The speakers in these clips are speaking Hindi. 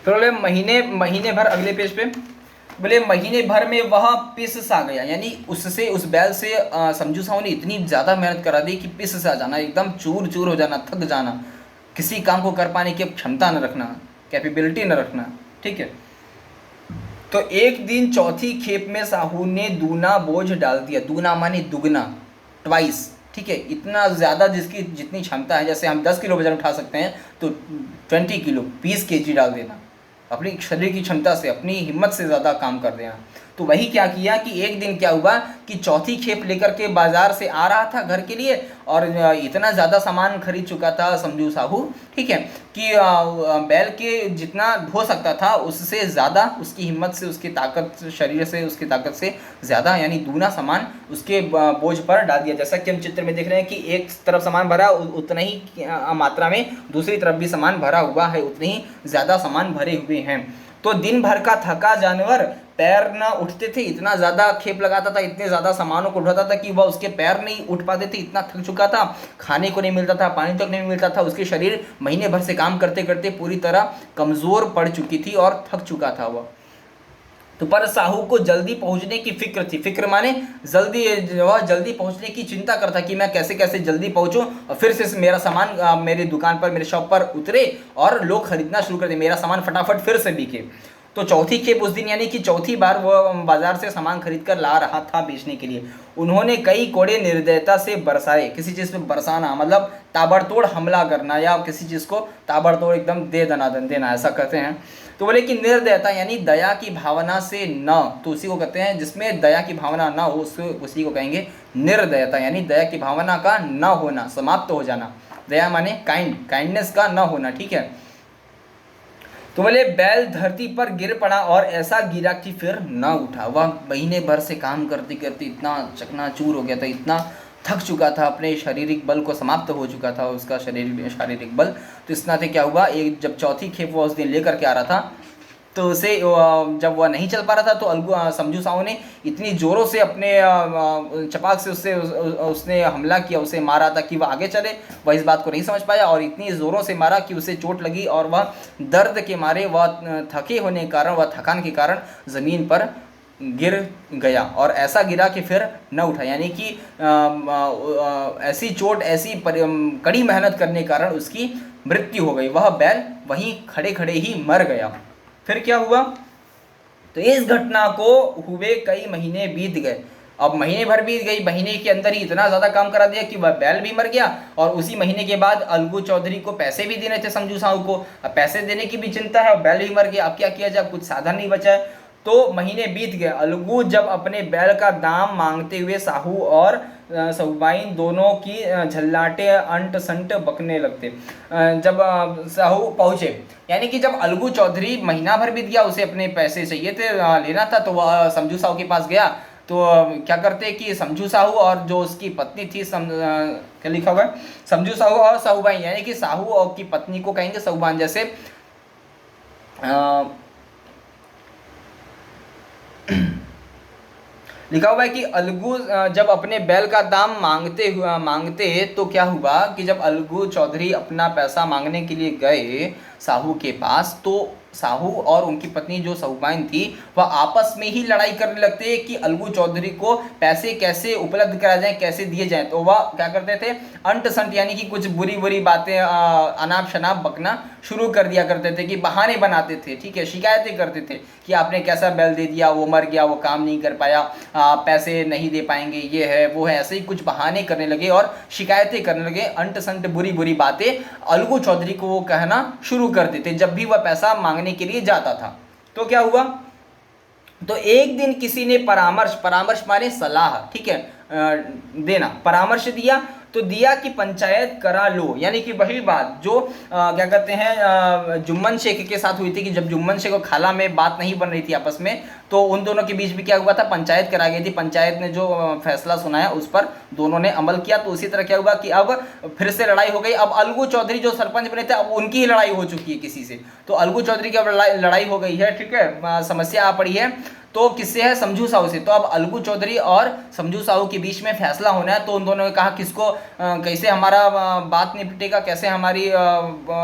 फिर बोले महीने महीने भर, अगले पेज पे बोले महीने भर में वह पिस सा गया, यानी उससे, उस बैल से समझू साहू ने इतनी ज़्यादा मेहनत करा दी कि पिस सा जाना, एकदम चूर चूर हो जाना, थक जाना, किसी काम को कर पाने की क्षमता न रखना, कैपेबिलिटी न रखना। ठीक है। तो एक दिन चौथी खेप में साहू ने दूना बोझ डाल दिया। दूना माने दुगना, ट्वाइस। ठीक है, इतना ज़्यादा जिसकी जितनी क्षमता है, जैसे हम 10 किलो वजन उठा सकते हैं तो 20 किलो 20 केजी डाल देना, अपनी शरीर की क्षमता से, अपनी हिम्मत से ज़्यादा काम कर देना। तो वही क्या किया कि एक दिन क्या हुआ कि चौथी खेप लेकर के बाजार से आ रहा था घर के लिए, और इतना ज़्यादा सामान खरीद चुका था समझू साहू, ठीक है, कि बैल के जितना ढो सकता था उससे ज़्यादा, उसकी हिम्मत से, उसकी ताकत, शरीर से, उसकी ताकत से ज़्यादा, यानी दूना सामान उसके बोझ पर डाल दिया। जैसा कि हम चित्र में देख रहे हैं कि एक तरफ सामान भरा, उतना ही मात्रा में दूसरी तरफ भी सामान भरा हुआ है, उतने ही ज़्यादा सामान भरे हुए हैं। तो दिन भर का थका जानवर पैर न उठते थे, इतना ज़्यादा खेप लगाता था, इतने ज़्यादा सामानों को उठाता था कि वह उसके पैर नहीं उठ पाते थे, इतना थक चुका था, खाने को नहीं मिलता था, पानी तक नहीं मिलता था, उसके शरीर महीने भर से काम करते करते पूरी तरह कमज़ोर पड़ चुकी थी और थक चुका था वह। तो पर साहू को जल्दी पहुंचने की फिक्र थी। फिक्र माने जल्दी, वह जल्दी पहुंचने की चिंता करता कि मैं कैसे कैसे जल्दी पहुंचूं और फिर से मेरा सामान मेरी दुकान पर, मेरे शॉप पर उतरे और लोग खरीदना शुरू कर दे, मेरा सामान फटाफट फिर से बिके। तो चौथी खेप उस दिन, यानी कि चौथी बार वह बाजार से सामान खरीद कर ला रहा था बेचने के लिए। उन्होंने कई कोड़े निर्दयता से बरसाए। किसी चीज़ पे बरसाना मतलब ताबड़तोड़ हमला करना, या किसी चीज़ को ताबड़तोड़ एकदम दे देना, ऐसा कहते हैं। तो बोले कि निर्दयता यानी दया की भावना से न, तो उसी को कहते हैं जिसमें दया की भावना न हो, उसी को कहेंगे निर्दयता, यानी दया की भावना का न होना, समाप्त हो जाना। दया माने काइंडनेस का न होना। ठीक है। तो बोले बैल धरती पर गिर पड़ा और ऐसा गिरा कि फिर न उठा। वह महीने भर से काम करते करते इतना चकनाचूर हो गया था, इतना थक चुका था, अपने शारीरिक बल को समाप्त हो चुका था उसका शारीरिक बल। तो इस नाते क्या हुआ, एक जब चौथी खेप वह उस दिन लेकर के आ रहा था, तो उसे जब वह नहीं चल पा रहा था तो समझू साहू ने इतनी ज़ोरों से अपने चपाक से उसने हमला किया, उसे मारा था कि वह आगे चले। वह इस बात को नहीं समझ पाया और इतनी ज़ोरों से मारा कि उसे चोट लगी और वह दर्द के मारे, वह थके होने के कारण, वह थकान के कारण ज़मीन पर गिर गया और ऐसा गिरा कि फिर न उठा। यानी कि ऐसी चोट, ऐसी कड़ी मेहनत करने के कारण उसकी मृत्यु हो गई। वह बैल वहीं खड़े खड़े ही मर गया। फिर क्या हुआ, तो इस घटना को हुए कई महीने बीत गए। अब महीने भर बीत गई, महीने के अंदर ही इतना ज़्यादा काम करा दिया कि वह बैल भी मर गया और उसी महीने के बाद अलगू चौधरी को पैसे भी देने थे समझू साहू को। अब पैसे देने की भी चिंता है और बैल भी मर गया। अब क्या किया जाए, कुछ साधन नहीं बचा है। तो महीने बीत गए। अलगू जब अपने बैल का दाम मांगते हुए साहू और सहुबाइन दोनों की झल्लाटे अंट संट बकने लगते। जब साहू पहुँचे, यानी कि जब अलगू चौधरी, महीना भर बीत गया, उसे अपने पैसे चाहिए थे, लेना था, तो वह समझू साहू के पास गया। तो क्या करते कि समझू साहू और जो उसकी पत्नी थी, क्या लिखा हुआ है, समझू साहू और सहुबाइन, यानी कि साहू और की पत्नी को कहेंगे सहुबाइन। जैसे लिखा हुआ है कि अलगू जब अपने बैल का दाम मांगते तो क्या हुआ कि जब अलगू चौधरी अपना पैसा मांगने के लिए गए साहू के पास, तो साहू और उनकी पत्नी जो सहुबाइन थी वह आपस में ही लड़ाई करने लगते कि अलगू चौधरी को पैसे कैसे उपलब्ध कराए जाएं, कैसे दिए जाएं। तो वह क्या करते थे, अंट संट यानी कि कुछ बुरी बुरी बातें, अनाप शनाप बकना शुरू कर दिया करते थे, कि बहाने बनाते थे। ठीक है, शिकायतें करते थे कि आपने कैसा बैल दे दिया, वो मर गया, वो काम नहीं कर पाया, पैसे नहीं दे पाएंगे, ये है वो है, ऐसे ही कुछ बहाने करने लगे और शिकायतें करने लगे। अंट संट बुरी बुरी बातें अलगू चौधरी को वो कहना शुरू कर देते जब भी वह पैसा मांगने के लिए जाता था। तो क्या हुआ, तो एक दिन किसी ने परामर्श माने सलाह, ठीक है, देना, परामर्श दिया। तो दिया कि पंचायत करा लो, यानी कि वही बात जो क्या कहते हैं जुम्मन शेख के साथ हुई थी, कि जब जुम्मन शेख और खाला में बात नहीं बन रही थी आपस में, तो उन दोनों के बीच भी क्या हुआ था, पंचायत करा गई थी। पंचायत ने जो फैसला सुनाया उस पर दोनों ने अमल किया। तो उसी तरह क्या हुआ कि अब फिर से लड़ाई हो गई। अब अलगू चौधरी जो सरपंच बने थे, अब उनकी ही लड़ाई हो चुकी है किसी से। तो अलगू चौधरी की अब लड़ाई हो गई है, ठीक है, समस्या आ पड़ी है। तो किससे है, समझू साहू से। तो अब अलगू चौधरी और समझू साहू के बीच में फैसला होना है। तो उन दोनों ने कहा किसको कैसे हमारा बात निपटेगा, कैसे हमारी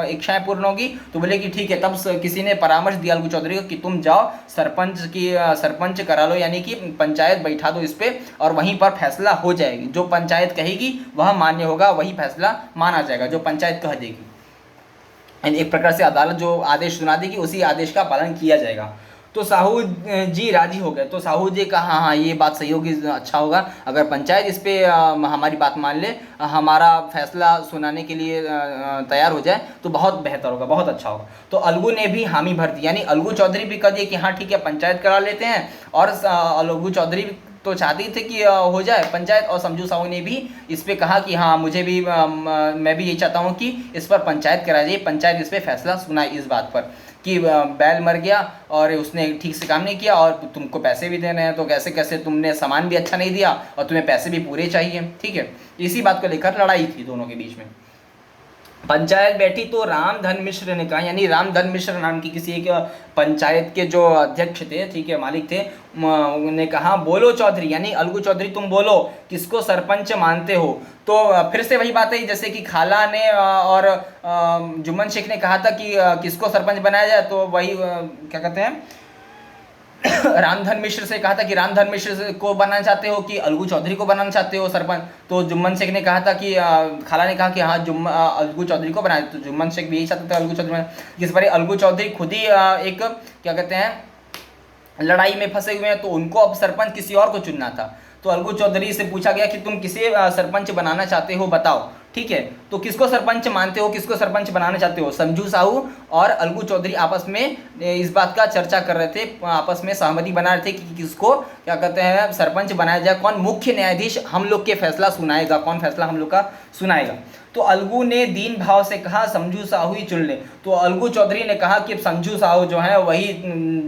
इच्छाएं पूर्ण होगी। तो बोले कि ठीक है। तब किसी ने परामर्श दिया अलगू चौधरी को कि तुम जाओ सरपंच करा लो, यानी कि पंचायत बैठा दो इस पे, और वहीं पर फैसला हो जाएगी। जो पंचायत कहेगी वह मान्य होगा, वही फैसला माना जाएगा जो पंचायत कह देगी। एक प्रकार से अदालत जो आदेश सुना देगी उसी आदेश का पालन किया जाएगा। तो साहू जी राजी हो गए। तो साहू जी कहा हाँ हाँ ये बात सही होगी, अच्छा होगा अगर पंचायत इस पे हमारी बात मान ले, हमारा फैसला सुनाने के लिए तैयार हो जाए तो बहुत बेहतर होगा, बहुत अच्छा होगा। तो अलगू ने भी हामी भर दी, यानी अलगू चौधरी भी कह दिए कि हाँ ठीक है पंचायत करा लेते हैं, और अलगू चौधरी तो चाहती थे कि हो जाए पंचायत, और समझू साहू ने भी इस पे कहा कि हाँ मुझे भी मैं भी यही चाहता हूँ कि इस पर पंचायत करा जाए, पंचायत इस पे फैसला सुनाए इस बात पर कि बैल मर गया और उसने ठीक से काम नहीं किया और तुमको पैसे भी देने हैं, तो कैसे कैसे तुमने सामान भी अच्छा नहीं दिया और तुम्हें पैसे भी पूरे चाहिए। ठीक है, इसी बात को लेकर लड़ाई थी दोनों के बीच में। पंचायत बैठी तो रामधन मिश्र ने कहा, यानी रामधन मिश्र नाम की किसी एक पंचायत के जो अध्यक्ष थे, ठीक है मालिक थे, उन्होंने कहा बोलो चौधरी, यानी अलगू चौधरी तुम बोलो किसको सरपंच मानते हो। तो फिर से वही बात है जैसे कि खाला ने और जुम्मन शेख ने कहा था कि किसको सरपंच बनाया जाए, तो वही क्या कहते हैं रामधन मिश्र से कहा था कि रामधन मिश्र को बनाना चाहते हो कि अलगू चौधरी को बनाना चाहते हो सरपंच। तो जुम्मन शेख ने कहा था कि खाला ने कहा कि हाँ अलगू चौधरी को बनाए, तो जुम्मन शेख भी यही चाहते थे अलगू चौधरी बनाए। इस बार अलगू चौधरी खुद ही एक क्या कहते हैं लड़ाई में फंसे हुए हैं, तो उनको अब सरपंच किसी और को चुनना था। तो अलगू चौधरी से पूछा गया कि तुम किसे सरपंच बनाना चाहते हो बताओ। ठीक है, तो किसको सरपंच मानते हो, किसको सरपंच बनाना चाहते हो। समझू साहू और अलगू चौधरी आपस में इस बात का चर्चा कर रहे थे, आपस में सहमति बना रहे थे कि किसको क्या कहते हैं सरपंच बनाया जाए, कौन मुख्य न्यायाधीश हम लोग के फैसला सुनाएगा, कौन फैसला हम लोग का सुनाएगा। तो अलगू ने दीन भाव से कहा समझू साहू ही चुन ले। तो अलगू चौधरी ने कहा कि समझू साहू जो है वही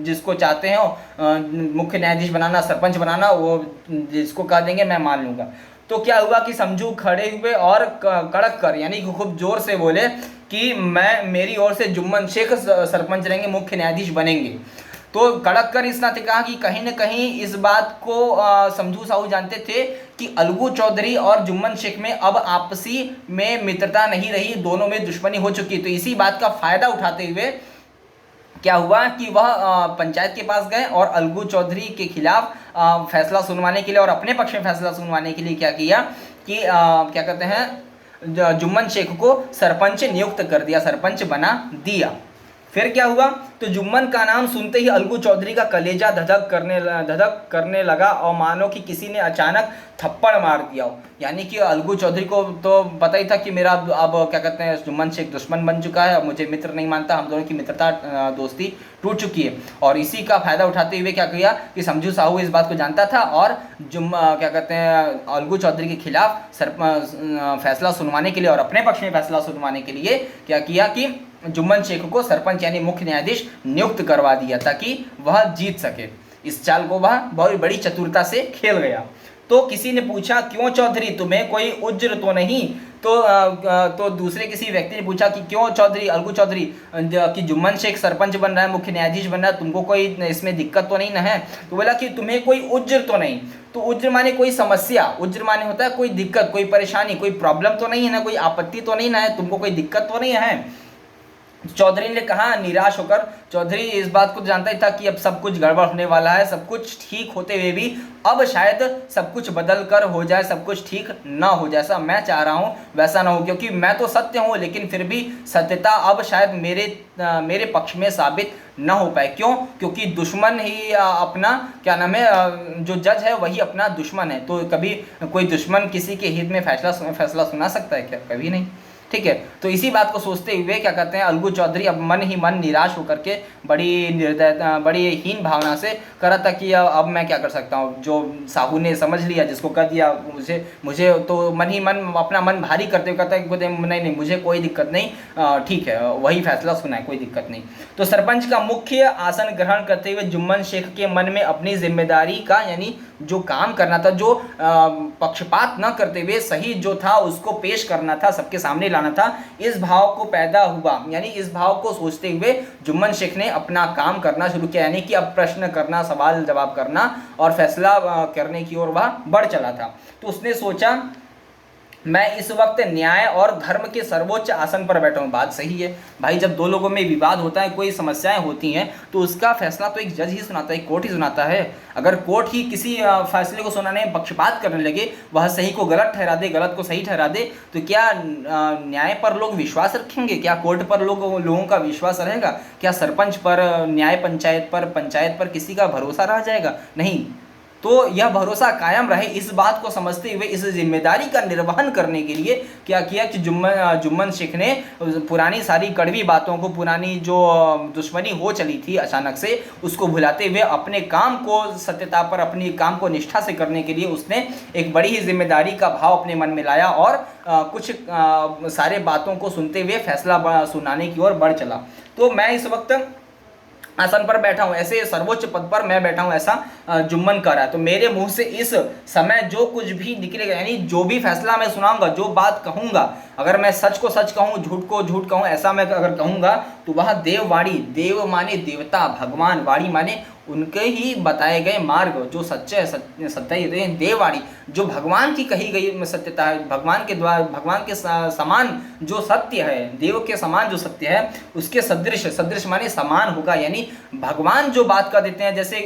जिसको चाहते हो मुख्य न्यायाधीश बनाना, सरपंच बनाना, वो जिसको कह देंगे मैं मान लूँगा। तो क्या हुआ कि समझू खड़े हुए और कड़क कर यानी खूब जोर से बोले कि मेरी ओर से जुम्मन शेख सरपंच रहेंगे, मुख्य न्यायाधीश बनेंगे। तो कड़क कर इस नाते कहा कि कहीं न कहीं इस बात को समझू साहू जानते थे कि अलगू चौधरी और जुम्मन शेख में अब आपसी में मित्रता नहीं रही, दोनों में दुश्मनी हो चुकी। तो इसी बात का फायदा उठाते हुए क्या हुआ कि वह पंचायत के पास गए और अलगू चौधरी के खिलाफ फैसला सुनवाने के लिए और अपने पक्ष में फैसला सुनवाने के लिए क्या किया कि क्या कहते हैं जुम्मन शेख को सरपंच नियुक्त कर दिया, सरपंच बना दिया। फिर क्या हुआ, तो जुम्मन का नाम सुनते ही अलगू चौधरी का कलेजा धधक करने लगा और मानो कि किसी ने अचानक थप्पड़ मार दिया हो। यानी कि अलगू चौधरी को तो पता ही था कि मेरा अब क्या कहते हैं जुम्मन शेख दुश्मन बन चुका है, अब मुझे मित्र नहीं मानता, हम दोनों की मित्रता दोस्ती टूट चुकी है। और इसी का फायदा उठाते हुए क्या किया कि समझू साहू इस बात को जानता था और क्या कहते हैं अलगू चौधरी के खिलाफ फैसला सुनवाने के लिए और अपने पक्ष में फैसला सुनवाने के लिए क्या किया कि जुम्मन शेख को सरपंच यानी मुख्य न्यायाधीश नियुक्त करवा दिया ताकि वह जीत सके। इस चाल को वह बहुत बड़ी चतुरता से खेल गया। तो किसी ने पूछा क्यों चौधरी, तुम्हें कोई उज्र तो नहीं। तो दूसरे किसी व्यक्ति ने पूछा कि क्यों चौधरी, अलगू चौधरी कि जुम्मन शेख सरपंच बन रहा है, मुख्य न्यायाधीश बन रहा है, तुमको कोई इसमें दिक्कत तो नहीं ना है। तो बोला कि तुम्हें कोई उज्र तो नहीं। तो उज्र माने कोई समस्या, उज्र माने होता है कोई दिक्कत, कोई परेशानी, कोई प्रॉब्लम तो नहीं है ना, कोई आपत्ति तो नहीं ना है, तुमको कोई दिक्कत तो नहीं है। चौधरी ने कहा निराश होकर। चौधरी इस बात को जानता ही था कि अब सब कुछ गड़बड़ होने वाला है, सब कुछ ठीक होते हुए भी अब शायद सब कुछ बदल कर हो जाए, सब कुछ ठीक ना हो, जैसा मैं चाह रहा हूँ वैसा ना हो, क्योंकि मैं तो सत्य हूँ लेकिन फिर भी सत्यता अब शायद मेरे पक्ष में साबित ना हो पाए। क्यों? क्योंकि दुश्मन ही अपना क्या नाम है, जो जज है वही अपना दुश्मन है। तो कभी कोई दुश्मन किसी के हित में फैसला सुना सकता है क्या? कभी नहीं। ठीक है, तो इसी बात को सोचते हुए क्या कहते हैं अलगू चौधरी अब मन ही मन निराश होकर के बड़ी हीन भावना से करा था कि अब मैं क्या कर सकता हूँ, जो साहू ने समझ लिया, जिसको कर दिया, मुझे तो मन ही मन अपना मन भारी करते हुए कहता है नहीं मुझे कोई दिक्कत नहीं, ठीक है वही फैसला सुना है, कोई दिक्कत नहीं। तो सरपंच का मुख्य आसन ग्रहण करते हुए जुम्मन शेख के मन में अपनी जिम्मेदारी का यानी जो काम करना था, जो पक्षपात न करते हुए सही जो था उसको पेश करना था, सबके सामने लाना था, इस भाव को पैदा हुआ। यानी इस भाव को सोचते हुए जुम्मन शेख ने अपना काम करना शुरू किया, यानी कि अब प्रश्न करना, सवाल जवाब करना और फैसला करने की ओर वह बढ़ चला था। तो उसने सोचा मैं इस वक्त न्याय और धर्म के सर्वोच्च आसन पर बैठा हूँ। बात सही है भाई, जब दो लोगों में विवाद होता है, कोई समस्याएं होती हैं, तो उसका फैसला तो एक जज ही सुनाता है, एक कोर्ट ही सुनाता है। अगर कोर्ट ही किसी फैसले को सुनाने में पक्षपात करने लगे, वह सही को गलत ठहरा दे, गलत को सही ठहरा दे, तो क्या न्याय पर लोग विश्वास रखेंगे? क्या कोर्ट पर लोगों का विश्वास रहेगा? क्या सरपंच पर, न्याय पंचायत पर किसी का भरोसा रह जाएगा? नहीं। तो यह भरोसा कायम रहे, इस बात को समझते हुए इस जिम्मेदारी का निर्वहन करने के लिए क्या किया कि जुम्मन शेख ने पुरानी सारी कड़वी बातों को, पुरानी जो दुश्मनी हो चली थी अचानक से, उसको भुलाते हुए अपने काम को सत्यता पर, अपने काम को निष्ठा से करने के लिए उसने एक बड़ी ही जिम्मेदारी का भाव अपने मन में लाया और कुछ सारे बातों को सुनते हुए फैसला सुनाने की ओर बढ़ चला। तो मैं इस वक्त आसन पर बैठा हूँ, ऐसे सर्वोच्च पद पर मैं बैठा हूँ, ऐसा जुम्मन कर रहा है। तो मेरे मुंह से इस समय जो कुछ भी निकलेगा, यानी जो भी फैसला मैं सुनाऊंगा, जो बात कहूँगा, अगर मैं सच को सच कहूँ, झूठ को झूठ कहूँ, ऐसा मैं अगर कहूँगा, तो वह देववाणी, देव माने देवता, भगवान, वाणी माने उनके ही बताए गए मार्ग, जो सच्चे है, सत्य ही देववाणी, जो भगवान की कही गई सत्यता है, भगवान के द्वारा, भगवान के समान जो सत्य है, देव के समान जो सत्य है, उसके सदृश, सदृश माने समान होगा। यानी भगवान जो बात कर देते हैं, जैसे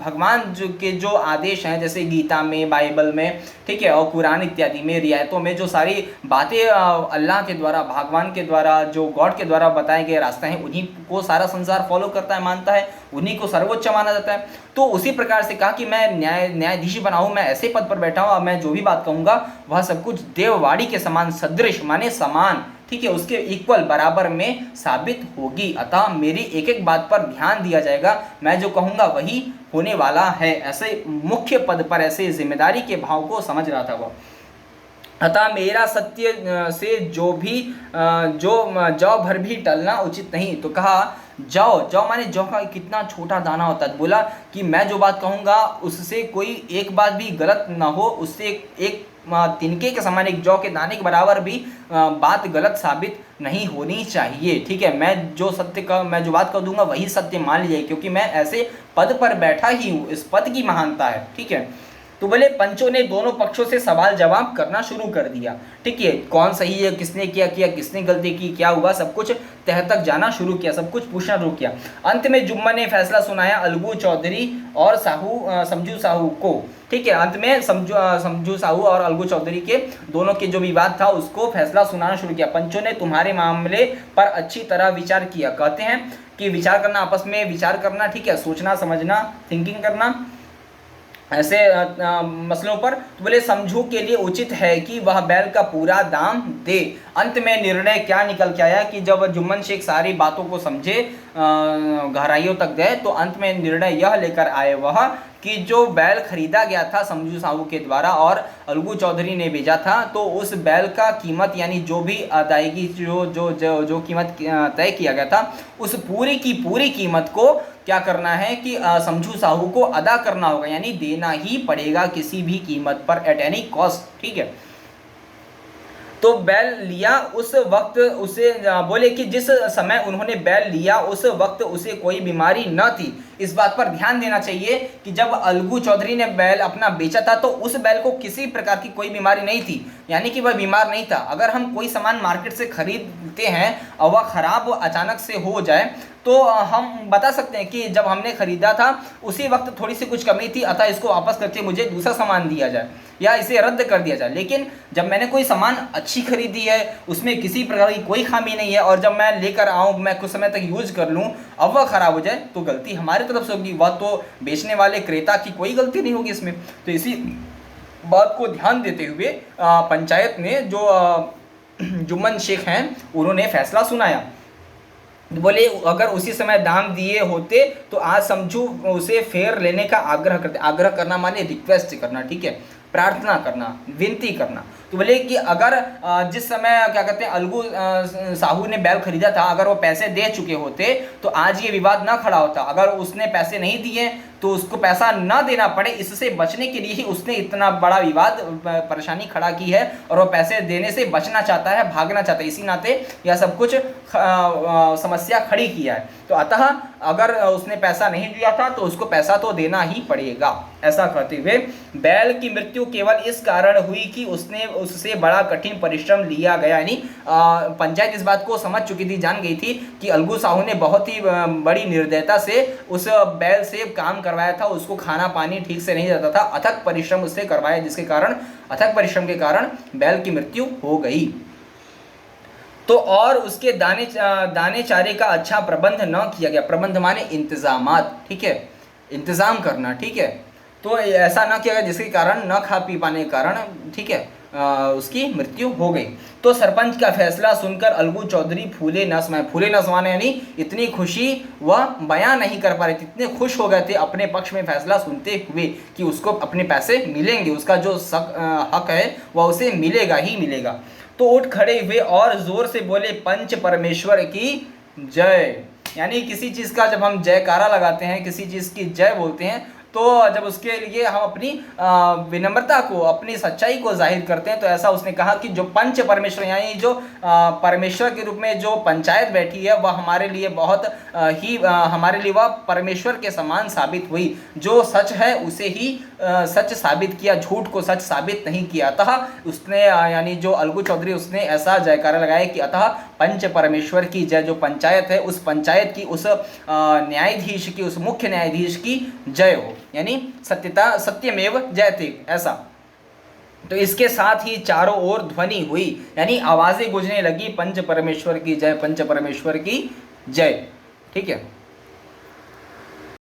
भगवान जो आदेश हैं, जैसे गीता में, बाइबल में, ठीक है, और कुरान इत्यादि में, रियायतों में जो सारी बातें अल्लाह के द्वारा, भगवान के द्वारा, जो गॉड के द्वारा बताए गए रास्ते हैं, उन्हीं को सारा संसार फॉलो करता है, मानता है, उन्हीं को सर्वोच्च माना जाता है। तो उसी प्रकार से कहा कि मैं न्यायाधीश बना हूँ, मैं ऐसे पद पर बैठा हूँ, और मैं जो भी बात कहूँगा वह सब कुछ देववाणी के समान, सदृश माने समान, ठीक है, उसके इक्वल, बराबर में साबित होगी। अतः मेरी एक एक बात पर ध्यान दिया जाएगा, मैं जो कहूँगा वही होने वाला है। ऐसे मुख्य पद पर, ऐसे जिम्मेदारी के भाव को समझ रहा था वह। अतः मेरा सत्य से जो भी जौ भर भी टलना उचित नहीं। तो कहा जौ माने जौ का कितना छोटा दाना होता है। बोला कि मैं जो बात कहूँगा उससे कोई एक बात भी गलत ना हो, उससे एक तिनके के समान, एक जौ के दाने के बराबर भी बात गलत साबित नहीं होनी चाहिए। ठीक है, मैं जो बात कर दूंगा वही सत्य मान लीजिए, क्योंकि मैं ऐसे पद पर बैठा ही हूँ, इस पद की महानता है। ठीक है, तो बोले पंचों ने दोनों पक्षों से सवाल जवाब करना शुरू कर दिया। ठीक है, कौन सही है, किसने क्या किया, किसने गलती की, क्या हुआ, सब कुछ तह तक जाना शुरू किया, सब कुछ पूछना शुरू किया। अंत में जुम्मन ने फैसला सुनाया अलगू चौधरी और समझू साहू को। ठीक है, अंत में समझू साहू और अलगू चौधरी के दोनों के जो विवाद था उसको फैसला सुनाना शुरू किया। पंचों ने तुम्हारे मामले पर अच्छी तरह विचार किया। कहते हैं कि विचार करना, आपस में विचार करना, ठीक है, सोचना समझना, थिंकिंग करना ऐसे मसलों पर। तो बोले समझू के लिए उचित है कि वह बैल का पूरा दाम दे। अंत में निर्णय क्या निकल के आया कि जब जुम्मन शेख सारी बातों को समझे, गहराइयों तक गए, तो अंत में निर्णय यह लेकर आए वह कि जो बैल खरीदा गया था समझू साहू के द्वारा और अलगू चौधरी ने भेजा था, तो उस बैल का कीमत, यानी जो भी अदायगी, जो कीमत तय किया गया था, उस पूरी की पूरी कीमत को क्या करना है कि समझू साहू को अदा करना होगा, यानी देना ही पड़ेगा किसी भी कीमत पर, एट एनी कॉस्ट। ठीक है, तो बैल लिया उस वक्त उसे, बोले कि जिस समय उन्होंने बैल लिया उस वक्त उसे कोई बीमारी न थी। इस बात पर ध्यान देना चाहिए कि जब अलगू चौधरी ने बैल अपना बेचा था तो उस बैल को किसी प्रकार की कोई बीमारी नहीं थी, यानी कि वह बीमार नहीं था। अगर हम कोई सामान मार्केट से खरीदते हैं और वह खराब अचानक से हो जाए तो हम बता सकते हैं कि जब हमने खरीदा था उसी वक्त थोड़ी सी कुछ कमी थी, अतः इसको वापस करके मुझे दूसरा सामान दिया जाए या इसे रद्द कर दिया जाए। लेकिन जब मैंने कोई सामान अच्छी खरीदी है, उसमें किसी प्रकार की कोई खामी नहीं है, और जब मैं लेकर आऊँ, मैं कुछ समय तक यूज कर लूँ, अब वह खराब हो जाए, तो गलती हमारी तरफ से होगी, वह तो बेचने वाले क्रेता की कोई गलती नहीं होगी इसमें। तो इसी बात को ध्यान देते हुए पंचायत ने जो जुम्मन शेख हैं उन्होंने फैसला सुनाया। बोले अगर उसी समय दाम दिए होते तो आज समझू उसे फेयर लेने का आग्रह करते। आग्रह करना माने रिक्वेस्ट करना। ठीक है, प्रार्थना करना, विनती करना। तो बोले कि अगर जिस समय क्या कहते हैं अलगू साहू ने बैल खरीदा था, अगर वो पैसे दे चुके होते तो आज ये विवाद ना खड़ा होता। अगर उसने पैसे नहीं दिए तो उसको पैसा ना देना पड़े, इससे बचने के लिए ही उसने इतना बड़ा विवाद परेशानी खड़ा की है, और वो पैसे देने से बचना चाहता है, भागना चाहता है, इसी नाते यह सब कुछ समस्या खड़ी किया है। तो अतः अगर उसने पैसा नहीं दिया था तो उसको पैसा तो देना ही पड़ेगा। ऐसा कहते हुए बैल की मृत्यु केवल इस कारण हुई कि उससे बड़ा कठिन परिश्रम लिया गया। यानी पंचायत इस बात को समझ चुकी थी, जान गई थी कि अलगू साहू ने बहुत ही बड़ी निर्दयता से उस बैल से काम करवाया था, उसको खाना पानी ठीक से नहीं देता था, अथक परिश्रम उससे करवाया, जिसके कारण अथक परिश्रम के कारण बैल की मृत्यु हो गई। तो और उसके दाने चारे का अच्छा प्रबंध न किया गया। प्रबंध माने इंतजामात, ठीक है, इंतजाम करना, ठीक है। तो ऐसा न किया गया जिसके कारण न खा पी पाने के कारण, ठीक है, उसकी मृत्यु हो गई। तो सरपंच का फैसला सुनकर अलगू चौधरी फूले न समाये। फूले न समाये यानी इतनी खुशी वह बयां नहीं कर पा रहे थे, इतने खुश हो गए थे अपने पक्ष में फैसला सुनते हुए कि उसको अपने पैसे मिलेंगे, उसका जो हक है वह उसे मिलेगा ही मिलेगा। तो उठ खड़े हुए और जोर से बोले, पंच परमेश्वर की जय। यानी किसी चीज़ का जब हम जयकारा लगाते हैं, किसी चीज़ की जय बोलते हैं, तो जब उसके लिए हम अपनी विनम्रता को, अपनी सच्चाई को जाहिर करते हैं, तो ऐसा उसने कहा कि जो पंच परमेश्वर यानी जो परमेश्वर के रूप में जो पंचायत बैठी है वह हमारे लिए बहुत हमारे लिए वह परमेश्वर के समान साबित हुई। जो सच है उसे ही सच साबित किया, झूठ को सच साबित नहीं किया। अतः उसने यानी जो अलगू चौधरी उसने ऐसा जयकारा लगाया कि अतः पंच परमेश्वर की जय। जो पंचायत है उस पंचायत की, उस न्यायाधीश की, उस मुख्य न्यायाधीश की जय हो, यानी सत्यता सत्यमेव जयते, ऐसा। तो इसके साथ ही चारों ओर ध्वनि हुई, यानी आवाजें गूंजने लगी, पंच परमेश्वर की जय, पंच परमेश्वर की जय, ठीक है।